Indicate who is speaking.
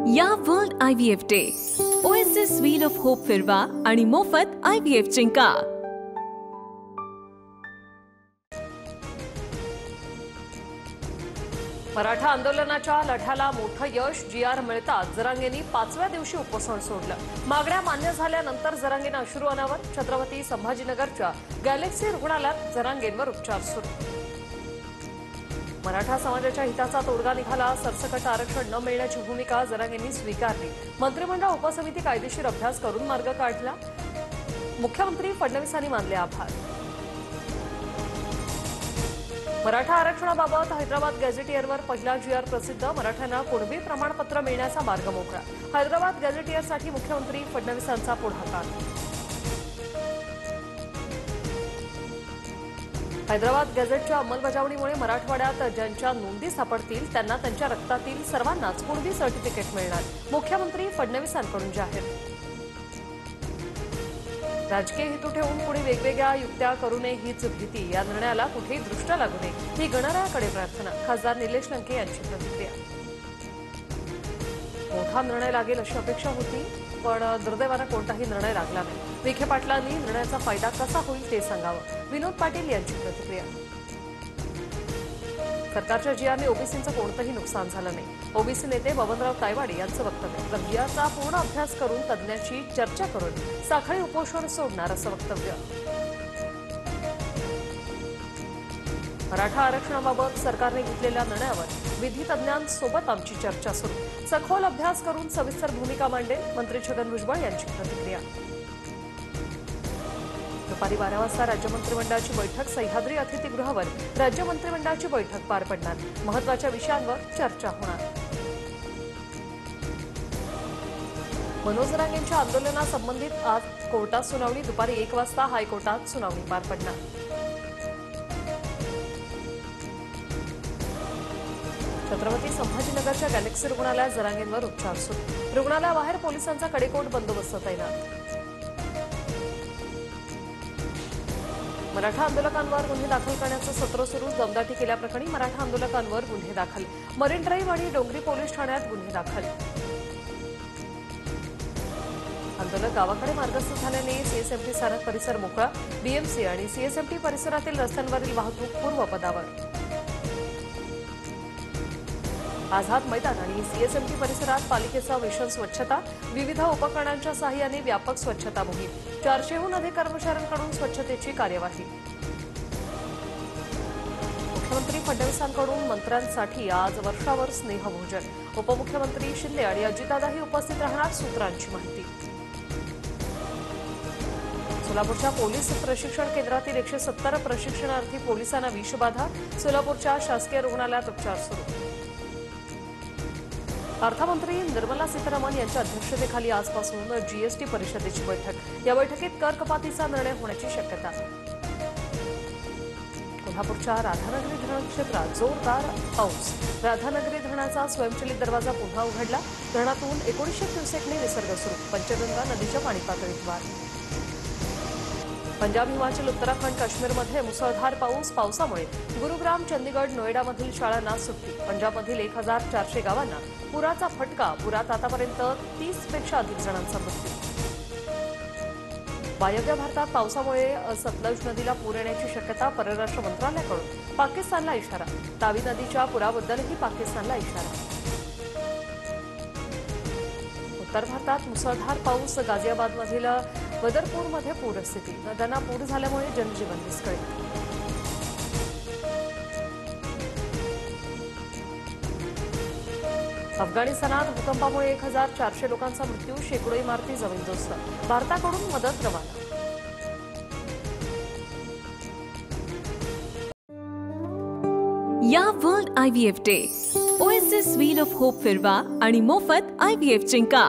Speaker 1: या world IVF day oasis wheel of hope फिरवा आणि मोफत IVF जिंका।
Speaker 2: मराठा आंदोलनाच्या लढ्याला मोठं यश GR मिळताच जरांगेंनी 5व्या दिवशी उपोषण सोडलं। मागण्या मान्य झाल्यानंतर जरांगेंना अश्रू अनावर। छत्रपती संभाजीनगरच्या गॅलेक्सी रुग्णालयात जरांगेंवर उपचार सुरू। मराठा समाजाच्या हिताचा तोडगा निघाला। सरसकट आरक्षण न मिळण्याची भूमिका जरांगेंनी स्वीकारली। मंत्रिमंडळ उपसमिती कायदेशीर अभ्यास करून मार्ग काढला। मुख्यमंत्री फडणवीसांनी मानले आभार। मराठा आरक्षणाबाबत हैदराबाद गॅझेटियरवर पहिला GR प्रसिद्ध। मराठ्यांना कुणबी प्रमाणपत्र मिळण्याचा मार्ग मोकळा। हैदराबाद गॅझेटियरसाठी मुख्यमंत्री फडणवीसांचा पुढाकार। हैदराबाद गॅझेटच्या अंमलबजावणीमुळे मराठवाड्यात ज्यांच्या नोंदी सापडतील त्यांना त्यांच्या रक्तातील सर्वांनाच कुणबी सर्टिफिकेट मिळणार। मुख्यमंत्री फडणवीसांकडून जाहीर। राजकीय हेतू ठेवून कुणी वेगवेगळ्या युक्त्या करू नये हीच भीती। या निर्णयाला कुठेही दृष्ट लागू नये ही गणरायाकडे प्रार्थना। खासदार निलेश लंके यांची प्रतिक्रिया। मोठा निर्णय लागेल अशी अपेक्षा होती, पण दुर्दैवाने कोणताही निर्णय लागला नाही। विखे पाटलांनी निर्णयाचा फायदा कसा होईल ते सांगावं। विनोद पाटील यांची प्रतिक्रिया। सरकारच्या GRने ओबीसींचं कोणतंही नुकसान झालं नाही। ओबीसी नेते बबनराव तायवाडे यांचं वक्तव्य। तर GRचा पूर्ण अभ्यास करून तज्ज्ञांशी चर्चा करून साखळी उपोषण सोडणार असं वक्तव्य। मराठा आरक्षणाबाबत सरकारने घेतलेल्या निर्णयावर विधी तज्ज्ञांसोबत आमची चर्चा सुरू। सखोल अभ्यास करून सविस्तर भूमिका मांडेल। मंत्री छगन भुजबळ यांची प्रतिक्रिया। दुपारी 12 वाजता राज्य मंत्रिमंडळाची बैठक। सह्याद्री अतिथीगृहावर राज्य मंत्रिमंडळाची बैठक पार पडणार। महत्त्वाच्या विषयांवर चर्चा होणार। मनोज जरांगेंच्या आंदोलनासंबंधित आज कोर्टात सुनावणी। दुपारी 1 वाजता हायकोर्टात सुनावणी पार पडणार। छत्रपती संभाजीनगरच्या गॅलेक्सी रुग्णालयात जरांगेंवर उपचार सुरू। रुग्णालयाबाहेर पोलिसांचा कडेकोट बंदोबस्त तैनात। मराठा आंदोलकांवर गुन्हे दाखल करण्याचं सत्र सुरू। दमदाटी केल्याप्रकरणी मराठा आंदोलकांवर गुन्हे दाखल। मरीन ड्राईव्ह आणि डोंगरी पोलीस ठाण्यात गुन्हे दाखल। आंदोलक गावाकडे मार्गस्थ झाल्याने CSMT स्थानक परिसर मोकळा। BMC आणि CSMT परिसरातील रस्त्यांवरील वाहतूक पूर्वपदावर। आझाद मैदान आणि CSMT परिसरात पालिकेचा मिशन स्वच्छता। विविध उपकरणांच्या सहाय्याने व्यापक स्वच्छता मोहीम। 400हून अधिक कर्मचाऱ्यांकडून स्वच्छतेची कार्यवाही। मुख्यमंत्री फडणवीसांकडून मंत्र्यांसाठी आज वर्षावर स्नेहभोजन। उपमुख्यमंत्री शिंदे आणि अजितदादाही उपस्थित राहणार। सूत्रांची माहिती। सोलापूरच्या पोलीस प्रशिक्षण केंद्रातील 170 प्रशिक्षणार्थी पोलिसांना विषबाधा। सोलापूरच्या शासकीय रुग्णालयात उपचार सुरू। अर्थमंत्री निर्मला सीतारामन यांच्या अध्यक्षतेखाली आजपासून GST परिषदेची बैठक। या बैठकीत कर कपातीचा निर्णय होण्याची शक्यता। कोल्हापूरच्या राधानगरी धरण क्षेत्रात जोरदार पाऊस। राधानगरी धरणाचा स्वयंचलित दरवाजा पुन्हा उघडला। धरणातून 1900 क्युसेकने विसर्ग सुरू। पंचगंगा नदीच्या पाणी पातळीत वाढ। पंजाब, हिमाचल, उत्तराखंड, काश्मीरमध्ये मुसळधार पाऊस। पावसामुळे गुरुग्राम, चंदीगड, नोएडामधील शाळांना सुट्टी। पंजाबमधील 1400 गावांना पुराचा फटका। पुरात आतापर्यंत 30पेक्षा अधिक जणांचा मृत्यू। वायव्य भारतात पावसामुळे सतलज नदीला पूर येण्याची शक्यता। परराष्ट्र मंत्रालयाकडून पाकिस्तानला इशारा। तावी नदीच्या पुराबद्दलही पाकिस्तानला इशारा। उत्तर भारतात मुसळधार पाऊस। गाझियाबादमधील बदरपूरमध्ये पूरस्थिती। नद्यांना पूर झाल्यामुळे जनजीवन विस्कळीत। अफगाणिस्तानात भूकंपामुळे 1400 लोकांचा मृत्यू। शेकडो इमारती जमीनदोस्त। भारताकडून मदत रवाना।
Speaker 1: या world IVF day oasis wheel of hope फिरवा आणि मोफत IVF जिंका।